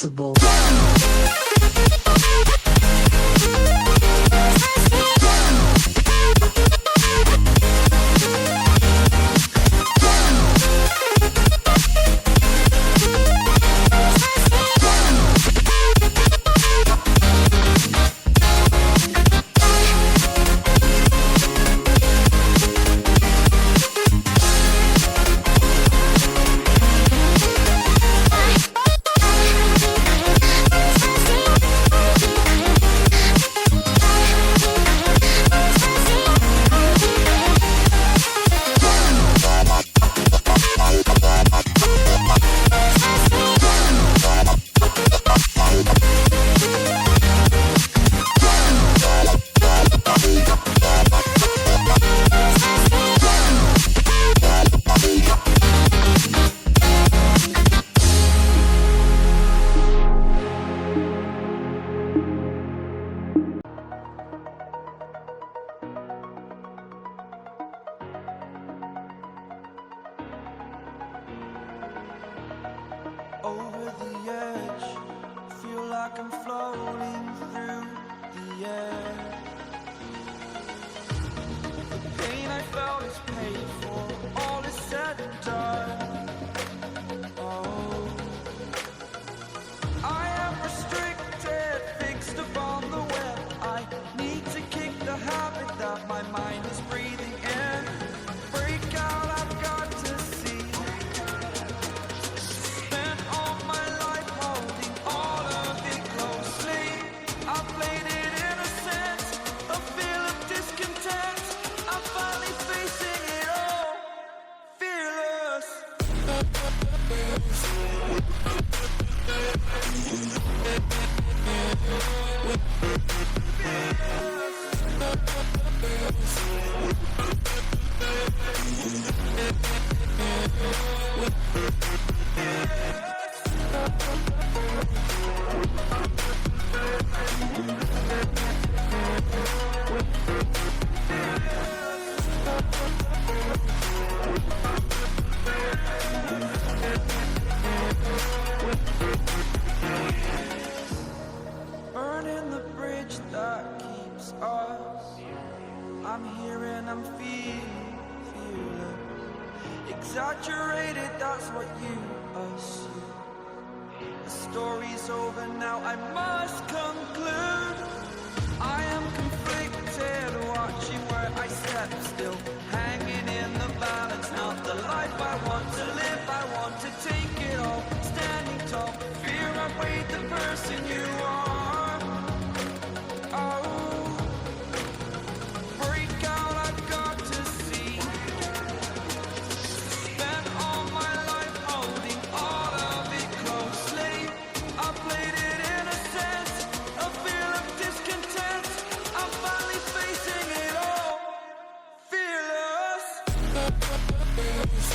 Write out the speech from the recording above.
invincible. Over the edge, feel like I'm floating through the air. The pain I felt is paid for, all is said and done. Oh, I am restricted, fixed upon the web. I need to kick the habit that my mind is breathing in. Break out, I've got to see. Burning the bridge that keeps us. I'm here and I'm feeling exaggerated, that's what you assume. The story's over now, I must conclude. I am conflicted, watching where I step still, hanging in the balance, not the life I want to live. I want to take it all, standing tall, fear outweighed the person you are. Oh, break out, I've got to see. Spent all my life holding all of it closely. I played it in a sense, a feel of discontent. I'm finally facing it all, fearless. Fearless.